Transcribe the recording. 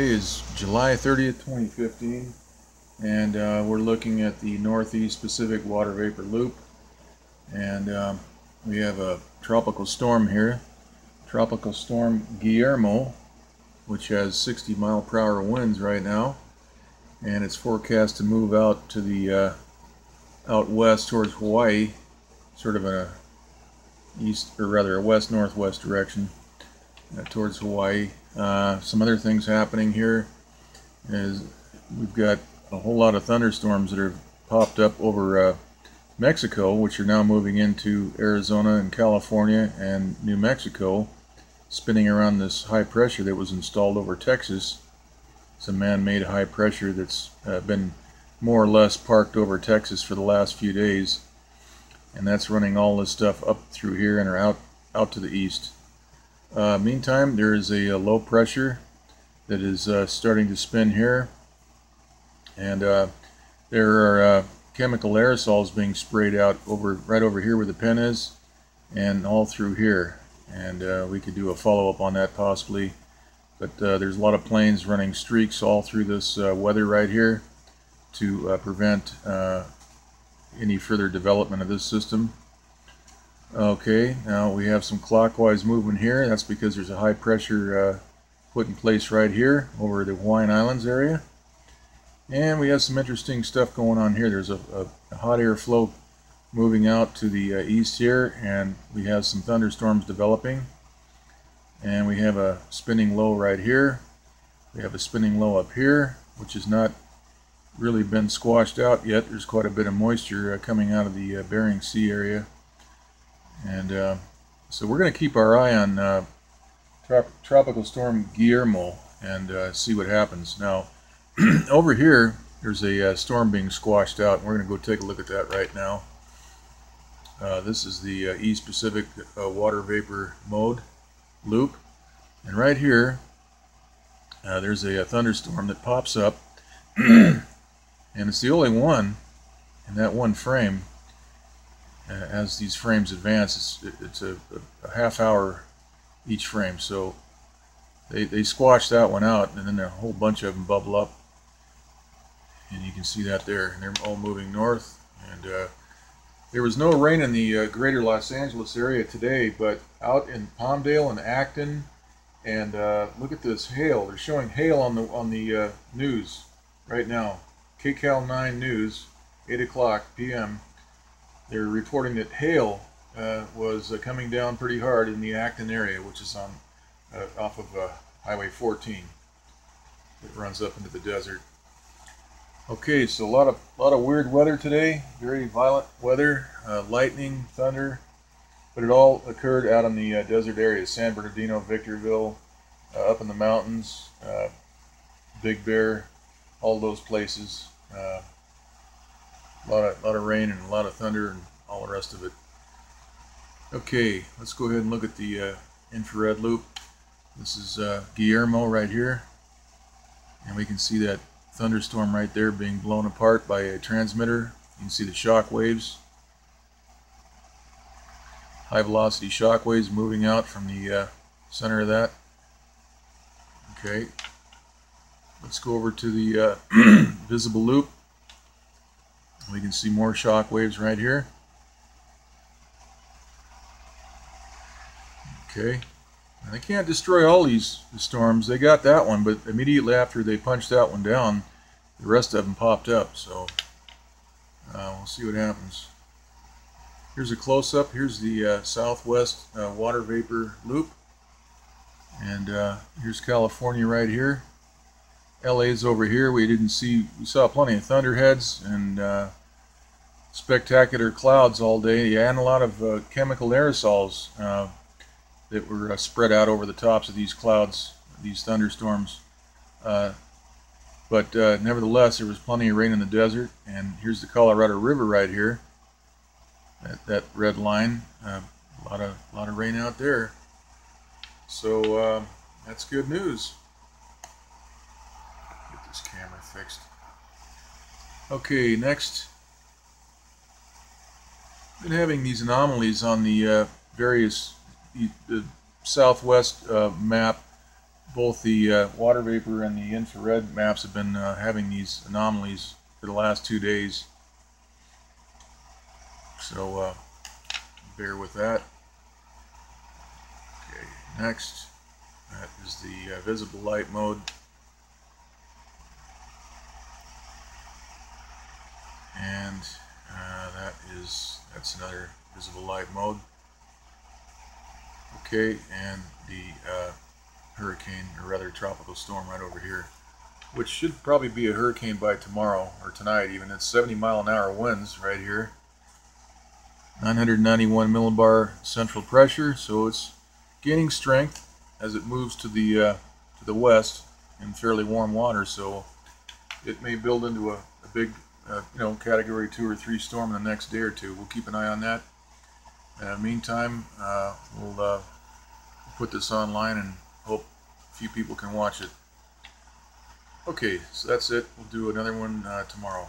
Today is July 30th, 2015, and we're looking at the Northeast Pacific Water Vapor Loop, and we have a tropical storm here, Tropical Storm Guillermo, which has 60-mile-per-hour winds right now, and it's forecast to move out to the out west towards Hawaii, sort of a east, or rather a west-northwest direction towards Hawaii. Some other things happening here is we've got a whole lot of thunderstorms that have popped up over Mexico, which are now moving into Arizona and California and New Mexico, spinning around this high pressure that was installed over Texas. It's a man-made high pressure that's been more or less parked over Texas for the last few days, and that's running all this stuff up through here and are out to the east. Meantime, there is a low pressure that is starting to spin here, and there are chemical aerosols being sprayed out right over here where the pen is, and all through here. And we could do a follow-up on that possibly, but there's a lot of planes running streaks all through this weather right here to prevent any further development of this system. Okay, now we have some clockwise movement here. That's because there's a high pressure put in place right here over the Hawaiian Islands area. And we have some interesting stuff going on here. There's a hot air flow moving out to the east here, and we have some thunderstorms developing. And we have a spinning low right here. We have a spinning low up here, which has not really been squashed out yet. There's quite a bit of moisture coming out of the Bering Sea area. And so we're going to keep our eye on Tropical Storm Guillermo and see what happens. Now, over here, there's a storm being squashed out, and we're going to go take a look at that right now. This is the East Pacific Water Vapor Mode Loop. And right here, there's a thunderstorm that pops up, and it's the only one in that one frame. As these frames advance, it's a half hour each frame, so they squash that one out, and then a whole bunch of them bubble up, and you can see that there, and they're all moving north. And there was no rain in the greater Los Angeles area today, but out in Palmdale and Acton, and look at this hail. They're showing hail on the news right now. KCAL 9 News, 8 o'clock p.m. They're reporting that hail was coming down pretty hard in the Acton area, which is on off of Highway 14. It runs up into the desert. Okay, so a lot of weird weather today. Very violent weather, lightning, thunder, but it all occurred out in the desert areas: San Bernardino, Victorville, up in the mountains, Big Bear, all those places. A lot of rain and a lot of thunder and all the rest of it. Okay, let's go ahead and look at the infrared loop. This is Guillermo right here, and we can see that thunderstorm right there being blown apart by a transmitter. You can see the shock waves, high velocity shock waves moving out from the center of that. Okay, let's go over to the visible loop. We can see more shock waves right here. Okay, and they can't destroy all these storms. They got that one, but immediately after they punched that one down, the rest of them popped up. So we'll see what happens. Here's a close-up. Here's the southwest water vapor loop, and here's California right here. LA's over here. We saw plenty of thunderheads and spectacular clouds all day, and a lot of chemical aerosols that were spread out over the tops of these clouds, these thunderstorms. But nevertheless, there was plenty of rain in the desert. And here's the Colorado River right here. That red line, a lot of rain out there. So that's good news. Get this camera fixed. Okay, next, been having these anomalies on the various the southwest map both the water vapor and the infrared maps have been having these anomalies for the last 2 days. So bear with that. Okay, next, that is the visible light mode. And that's another visible light mode. Okay, and the hurricane, or rather tropical storm right over here, which should probably be a hurricane by tomorrow or tonight even. It's 70-mile-an-hour winds right here. 991 millibar central pressure, so it's gaining strength as it moves to the west in fairly warm water. So it may build into a big, category 2 or 3 storm in the next day or two. We'll keep an eye on that. Meantime, we'll put this online and hope a few people can watch it. Okay, so that's it. We'll do another one tomorrow.